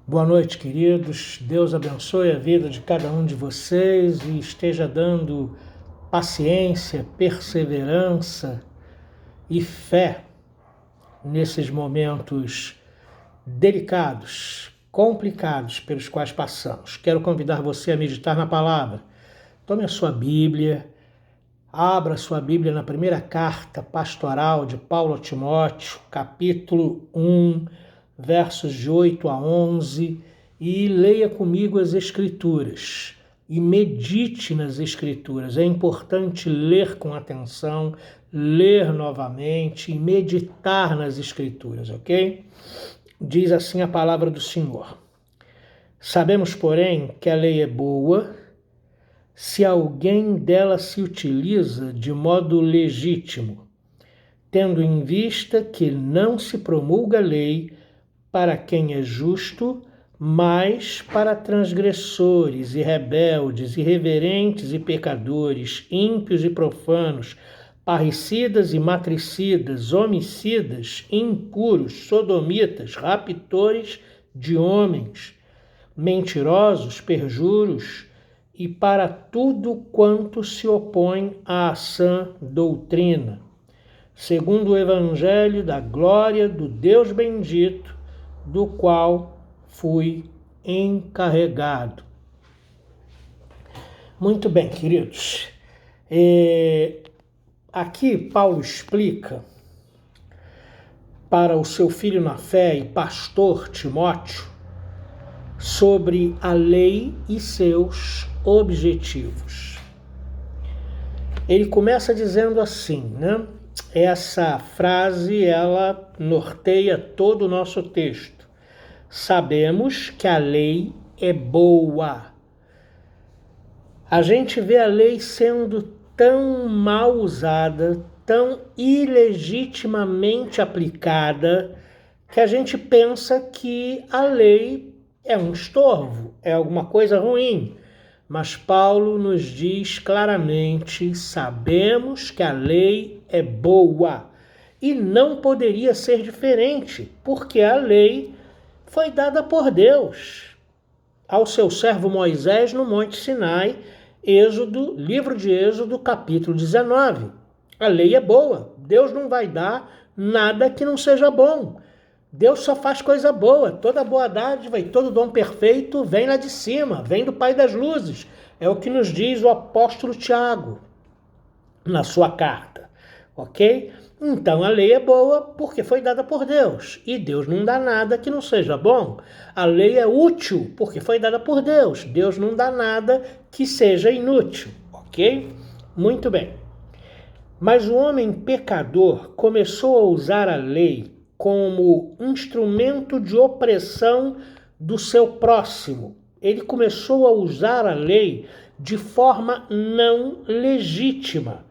Boa noite, queridos. Deus abençoe a vida de cada um de vocês e esteja dando paciência, perseverança e fé nesses momentos delicados, complicados pelos quais passamos. Quero convidar você a meditar na palavra. Tome a sua Bíblia, abra a sua Bíblia na primeira carta pastoral de Paulo a Timóteo, capítulo 1, versos de 8 a 11, e leia comigo as Escrituras e medite nas Escrituras. É importante ler com atenção, ler novamente e meditar nas Escrituras, ok? Diz assim a palavra do Senhor. Sabemos, porém, que a lei é boa se alguém dela se utiliza de modo legítimo, tendo em vista que não se promulga a lei para quem é justo, mas para transgressores e rebeldes, irreverentes e pecadores, ímpios e profanos, parricidas e matricidas, homicidas, impuros, sodomitas, raptores de homens, mentirosos, perjuros, e para tudo quanto se opõe à sã doutrina, segundo o evangelho da glória do Deus bendito, do qual fui encarregado. Muito bem, queridos. Aqui Paulo explica para o seu filho na fé e pastor Timóteo sobre a lei e seus objetivos. Ele começa dizendo assim, né? Essa frase, ela norteia todo o nosso texto. Sabemos que a lei é boa. A gente vê a lei sendo tão mal usada, tão ilegitimamente aplicada, que a gente pensa que a lei é um estorvo, é alguma coisa ruim. Mas Paulo nos diz claramente: sabemos que a lei é boa. E não poderia ser diferente, porque a lei foi dada por Deus ao seu servo Moisés no Monte Sinai, livro de Êxodo, capítulo 19. A lei é boa. Deus não vai dar nada que não seja bom. Deus só faz coisa boa. Toda boa dádiva e todo dom perfeito vem lá de cima, vem do Pai das luzes. É o que nos diz o apóstolo Tiago na sua carta, ok? Então a lei é boa porque foi dada por Deus. E Deus não dá nada que não seja bom. A lei é útil porque foi dada por Deus. Deus não dá nada que seja inútil, ok? Muito bem. Mas o homem pecador começou a usar a lei como instrumento de opressão do seu próximo. Ele começou a usar a lei de forma não legítima,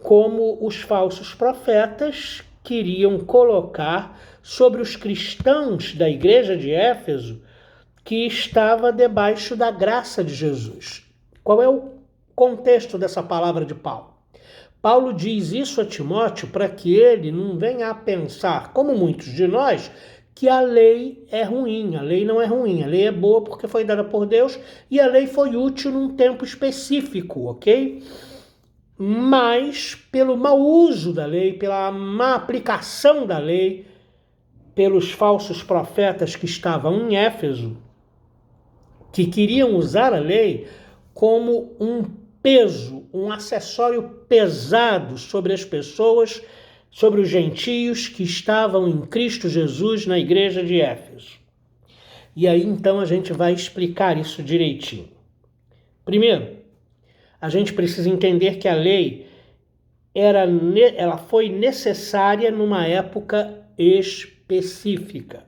como os falsos profetas queriam colocar sobre os cristãos da igreja de Éfeso, que estava debaixo da graça de Jesus. Qual é o contexto dessa palavra de Paulo? Paulo diz isso a Timóteo para que ele não venha a pensar, como muitos de nós, que a lei é ruim. A lei não é ruim, a lei é boa porque foi dada por Deus e a lei foi útil num tempo específico, ok? Mas pelo mau uso da lei, pela má aplicação da lei, pelos falsos profetas que estavam em Éfeso, que queriam usar a lei como um peso, um acessório pesado sobre as pessoas, sobre os gentios que estavam em Cristo Jesus na igreja de Éfeso. E aí então a gente vai explicar isso direitinho. Primeiro, a gente precisa entender que a lei ela foi necessária numa época específica.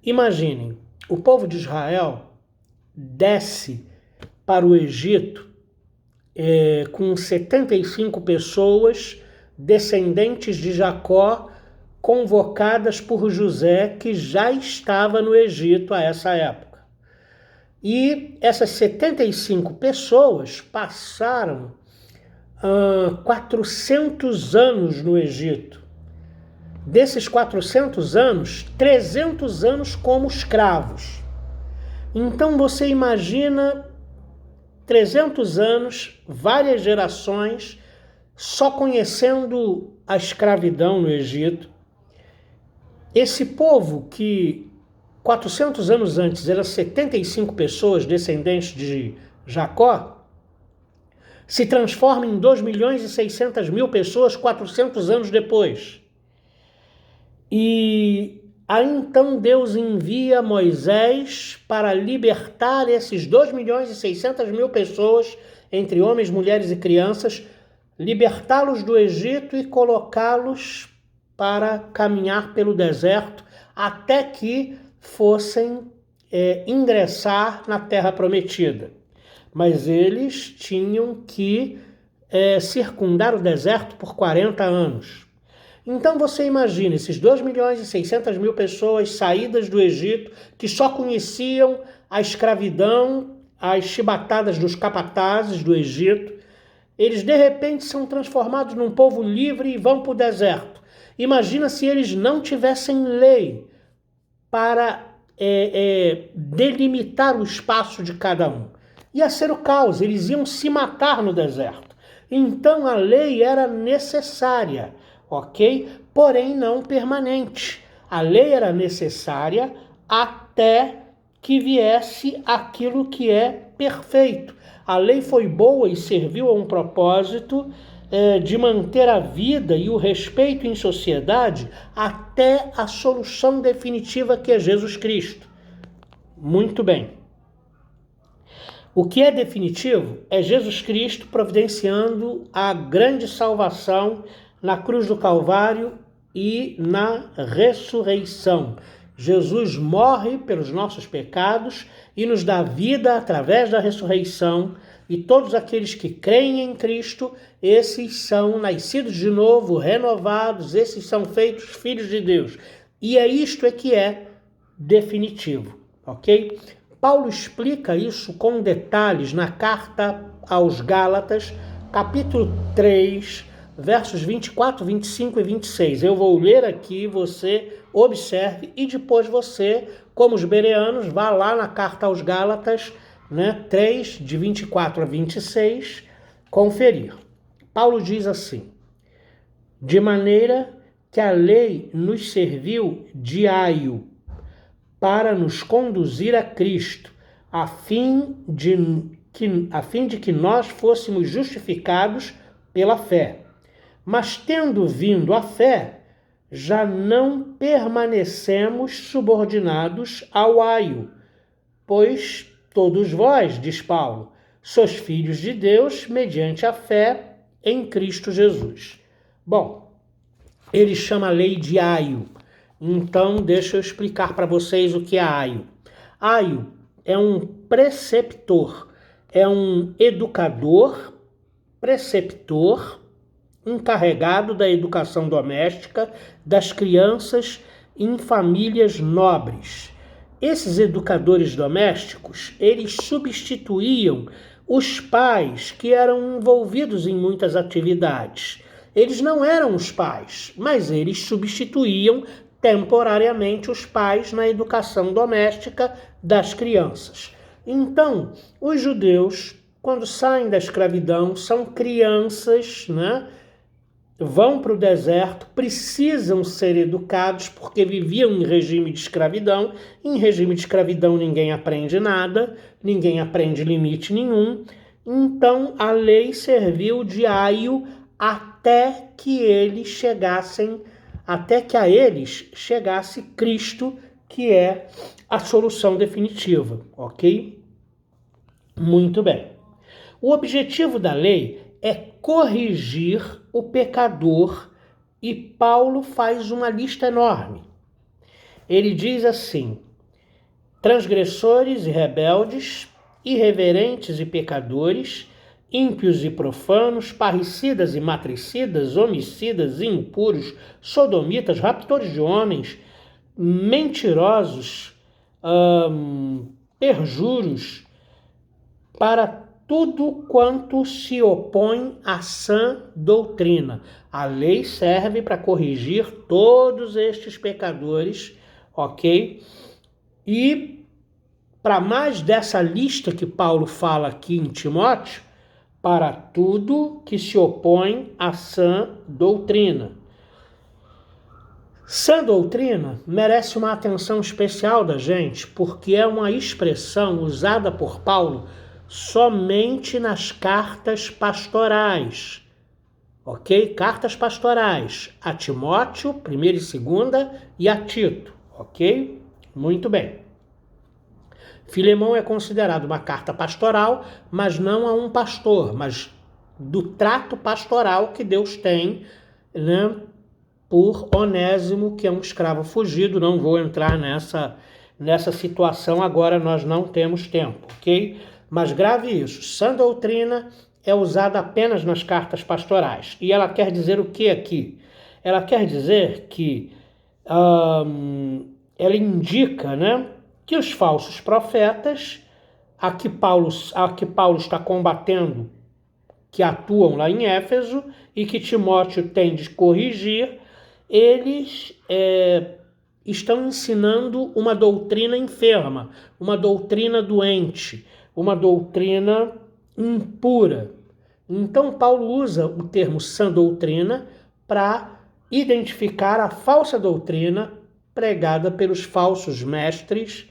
Imaginem, o povo de Israel desce para o Egito com 75 pessoas descendentes de Jacó, convocadas por José, que já estava no Egito a essa época. E essas 75 pessoas passaram 400 anos no Egito. Desses 400 anos, 300 anos como escravos. Então você imagina 300 anos, várias gerações, só conhecendo a escravidão no Egito. Esse povo que 400 anos antes era 75 pessoas descendentes de Jacó, se transforma em 2.600.000 pessoas 400 anos depois. E aí então Deus envia Moisés para libertar esses 2.600.000 pessoas, entre homens, mulheres e crianças, libertá-los do Egito e colocá-los para caminhar pelo deserto até que fossem ingressar na terra prometida. Mas eles tinham que circundar o deserto por 40 anos. Então você imagina esses 2.600.000 pessoas saídas do Egito, que só conheciam a escravidão, as chibatadas dos capatazes do Egito. Eles de repente são transformados num povo livre e vão para o deserto. Imagina se eles não tivessem lei para delimitar o espaço de cada um. Ia ser o caos, eles iam se matar no deserto. Então a lei era necessária, ok? Porém não permanente. A lei era necessária até que viesse aquilo que é perfeito. A lei foi boa e serviu a um propósito de manter a vida e o respeito em sociedade até a solução definitiva que é Jesus Cristo. Muito bem. O que é definitivo é Jesus Cristo providenciando a grande salvação na cruz do Calvário e na ressurreição. Jesus morre pelos nossos pecados e nos dá vida através da ressurreição, e todos aqueles que creem em Cristo, esses são nascidos de novo, renovados, esses são feitos filhos de Deus. E isto que é definitivo, ok? Paulo explica isso com detalhes na carta aos Gálatas, capítulo 3, versos 24, 25 e 26. Eu vou ler aqui, você observe e depois você, como os bereanos, vá lá na carta aos Gálatas, 3, de 24 a 26, conferir. Paulo diz assim: de maneira que a lei nos serviu de aio para nos conduzir a Cristo, a fim de que nós fôssemos justificados pela fé. Mas tendo vindo a fé, já não permanecemos subordinados ao aio, pois todos vós, diz Paulo, sois filhos de Deus mediante a fé em Cristo Jesus. Bom, ele chama a lei de aio. Então, deixa eu explicar para vocês o que é aio. Aio é um preceptor, é um educador, preceptor, encarregado da educação doméstica das crianças em famílias nobres. Esses educadores domésticos, eles substituíam os pais que eram envolvidos em muitas atividades. Eles não eram os pais, mas eles substituíam temporariamente os pais na educação doméstica das crianças. Então, os judeus, quando saem da escravidão, são crianças, vão para o deserto, precisam ser educados porque viviam em regime de escravidão. Em regime de escravidão ninguém aprende nada, ninguém aprende limite nenhum. Então a lei serviu de aio até que a eles chegasse Cristo, que é a solução definitiva, ok? Muito bem. O objetivo da lei é corrigir o pecador, e Paulo faz uma lista enorme. Ele diz assim: transgressores e rebeldes, irreverentes e pecadores, ímpios e profanos, parricidas e matricidas, homicidas e impuros, sodomitas, raptores de homens, mentirosos, perjuros, para tudo quanto se opõe à sã doutrina. A lei serve para corrigir todos estes pecadores, ok? E para mais dessa lista que Paulo fala aqui em Timóteo, para tudo que se opõe à sã doutrina. Sã doutrina merece uma atenção especial da gente, porque é uma expressão usada por Paulo somente nas cartas pastorais, ok? Cartas pastorais a Timóteo, 1ª e 2ª, e a Tito, ok? Muito bem. Filemão é considerado uma carta pastoral, mas não a um pastor, mas do trato pastoral que Deus tem, né, por Onésimo, que é um escravo fugido. Não vou entrar nessa situação agora, nós não temos tempo, ok? Mas grave isso, sã doutrina é usada apenas nas cartas pastorais. E ela quer dizer o que aqui? Ela quer dizer que ela indica, né, que os falsos profetas, a que Paulo está combatendo, que atuam lá em Éfeso e que Timóteo tem de corrigir, eles estão ensinando uma doutrina enferma, uma doutrina doente, uma doutrina impura. Então Paulo usa o termo sã doutrina para identificar a falsa doutrina pregada pelos falsos mestres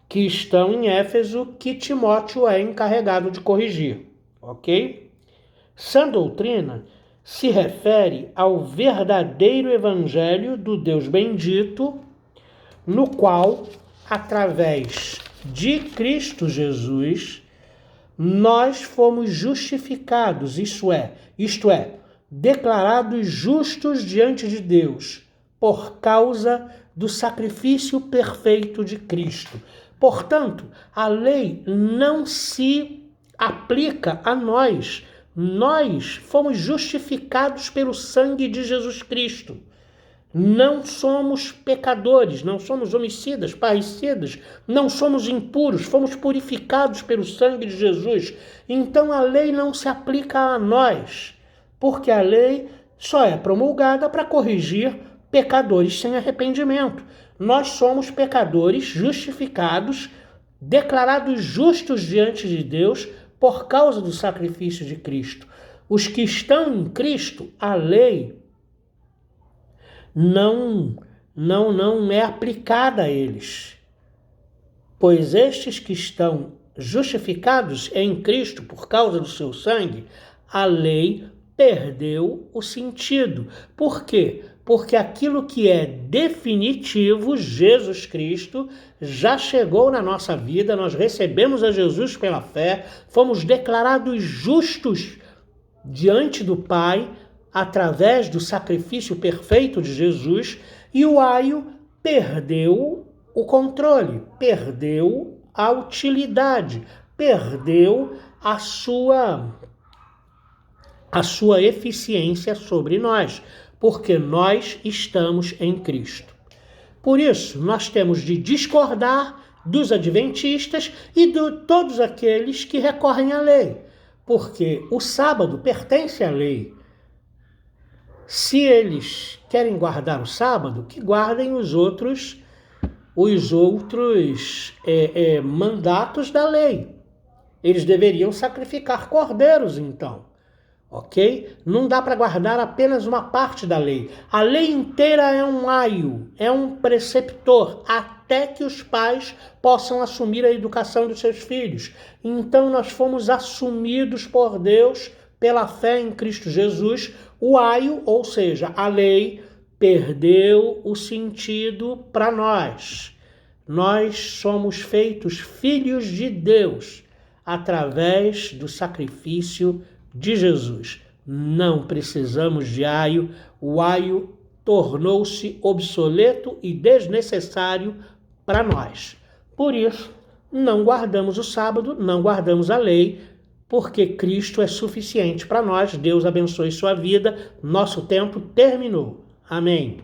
que estão em Éfeso, que Timóteo é encarregado de corrigir, ok? Sã doutrina se refere ao verdadeiro evangelho do Deus bendito, no qual, através de Cristo Jesus, nós fomos justificados, isto é, declarados justos diante de Deus, por causa do sacrifício perfeito de Cristo. Portanto, a lei não se aplica a nós. Nós fomos justificados pelo sangue de Jesus Cristo. Não somos pecadores, não somos homicidas, parricidas, não somos impuros, fomos purificados pelo sangue de Jesus. Então a lei não se aplica a nós, porque a lei só é promulgada para corrigir pecadores sem arrependimento. Nós somos pecadores justificados, declarados justos diante de Deus por causa do sacrifício de Cristo. Os que estão em Cristo, a lei não é aplicada a eles, pois estes que estão justificados em Cristo por causa do seu sangue, a lei perdeu o sentido. Por quê? Porque aquilo que é definitivo, Jesus Cristo, já chegou na nossa vida, nós recebemos a Jesus pela fé, fomos declarados justos diante do Pai, através do sacrifício perfeito de Jesus, e o aio perdeu o controle, perdeu a utilidade, perdeu a sua eficiência sobre nós, porque nós estamos em Cristo. Por isso, nós temos de discordar dos adventistas e de todos aqueles que recorrem à lei, porque o sábado pertence à lei. Se eles querem guardar o sábado, que guardem os outros mandatos da lei. Eles deveriam sacrificar cordeiros, então. Ok? Não dá para guardar apenas uma parte da lei. A lei inteira é um aio, é um preceptor, até que os pais possam assumir a educação dos seus filhos. Então nós fomos assumidos por Deus pela fé em Cristo Jesus. O aio, ou seja, a lei, perdeu o sentido para nós. Nós somos feitos filhos de Deus através do sacrifício de Jesus. Não precisamos de aio. O aio tornou-se obsoleto e desnecessário para nós. Por isso, não guardamos o sábado, não guardamos a lei, porque Cristo é suficiente para nós. Deus abençoe sua vida. Nosso tempo terminou. Amém.